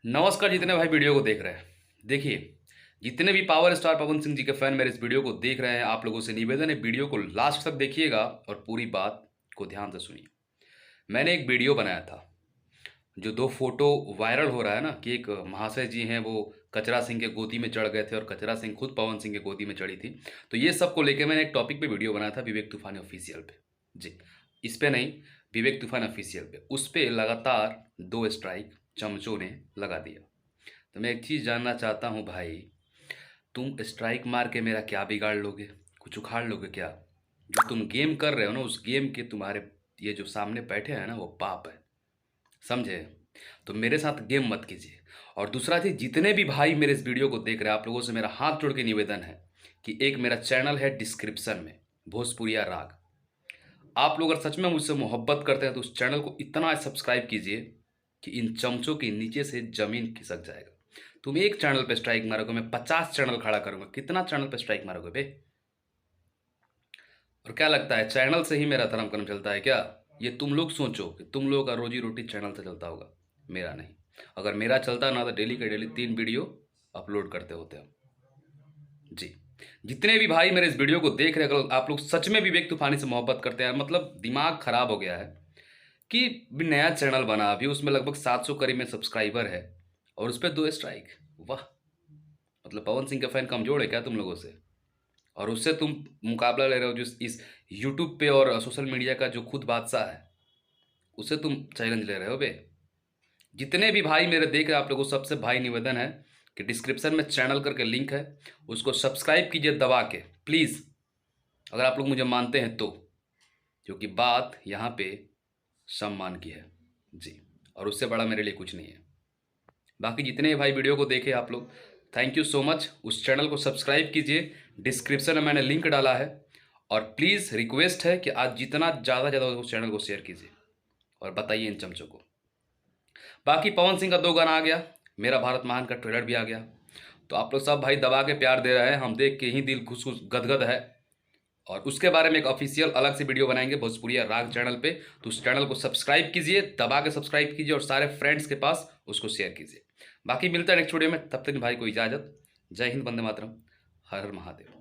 नमस्कार जितने भाई वीडियो को देख रहे हैं। देखिए, जितने भी पावर स्टार पवन सिंह जी के फैन मेरे इस वीडियो को देख रहे हैं, आप लोगों से निवेदन है वीडियो को लास्ट तक देखिएगा और पूरी बात को ध्यान से सुनिए। मैंने एक वीडियो बनाया था, जो 2 फोटो वायरल हो रहा है ना कि एक महाशय जी हैं, वो कचरा सिंह के गोदी में चढ़ गए थे और कचरा सिंह खुद पवन सिंह के गोदी में चढ़ी थी। तो ये सब को लेके मैंने एक टॉपिक पे वीडियो बनाया था, विवेक तूफानी ऑफिशियल पे। जी, इस पे नहीं, विवेक तूफानी ऑफिशियल पे। उस पे लगातार 2 स्ट्राइक चमचों ने लगा दिया। तो मैं एक चीज़ जानना चाहता हूँ भाई, तुम स्ट्राइक मार के मेरा क्या बिगाड़ लोगे? कुछ उखाड़ लोगे क्या? जो तुम गेम कर रहे हो ना, उस गेम के तुम्हारे ये जो सामने बैठे हैं ना, वो पाप है, समझे? तो मेरे साथ गेम मत कीजिए। और दूसरा चीज़, जितने भी भाई मेरे इस वीडियो को देख रहे हैं, आप लोगों से मेरा हाथ जोड़ के निवेदन है कि एक मेरा चैनल है डिस्क्रिप्शन में, भोजपुरिया राग। आप लोग अगर सच में मुझसे मोहब्बत करते हैं तो उस चैनल को इतना सब्सक्राइब कीजिए कि इन चमचों के नीचे से ज़मीन खिसक जाएगा। तुम एक चैनल पे स्ट्राइक मारोगे, मैं 50 चैनल खड़ा करूंगा। कितना चैनल पे स्ट्राइक मारोगे बे? और क्या लगता है चैनल से ही मेरा धर्म कर्म चलता है क्या? ये तुम लोग सोचो कि तुम लोगों का रोजी रोटी चैनल से चलता होगा, मेरा नहीं। अगर मेरा चलता ना तो डेली के डेली 3 वीडियो अपलोड करते होते हम। जी, जितने भी भाई मेरे इस वीडियो को देख रहे हैं, अगर आप लोग सच में विवेक तूफानी से मोहब्बत करते हैं, मतलब दिमाग खराब हो गया है कि भी नया चैनल बना, अभी उसमें लगभग 700 करीब में सब्सक्राइबर है और उस पर 2 स्ट्राइक। वाह! मतलब पवन सिंह का फैन कमजोर है क्या तुम लोगों से? और उससे तुम मुकाबला ले रहे हो जो इस यूट्यूब पे और सोशल मीडिया का जो खुद बादशाह है, उससे तुम चैलेंज ले रहे हो बे? जितने भी भाई मेरे देख रहे हैं, आप लोगों को सबसे भाई निवेदन है कि डिस्क्रिप्शन में चैनल करके लिंक है, उसको सब्सक्राइब कीजिए दबा के प्लीज़, अगर आप लोग मुझे मानते हैं तो। क्योंकि बात यहाँ पे सम्मान की है। जी, और उससे बड़ा मेरे लिए कुछ नहीं है। बाकी जितने भाई वीडियो को देखे आप लोग, थैंक यू सो मच। उस चैनल को सब्सक्राइब कीजिए, डिस्क्रिप्शन में मैंने लिंक डाला है। और प्लीज़ रिक्वेस्ट है कि आज जितना ज़्यादा उस चैनल को शेयर कीजिए और बताइए इन चमचों को। बाकी पवन सिंह का 2 गाना आ गया, मेरा भारत महान का ट्रेलर भी आ गया। तो आप लोग सब भाई दबा के प्यार दे रहे हैं, हम देख के ही दिल खुश खुश गदगद है। और उसके बारे में एक ऑफिशियल अलग से वीडियो बनाएंगे भोजपुरिया राग चैनल पे। तो उस चैनल को सब्सक्राइब कीजिए, दबा के सब्सक्राइब कीजिए और सारे फ्रेंड्स के पास उसको शेयर कीजिए। बाकी मिलता है नेक्स्ट वीडियो में, तब तक भाई को इजाज़त। जय हिंद, वंदे मातरम, हर हर महादेव।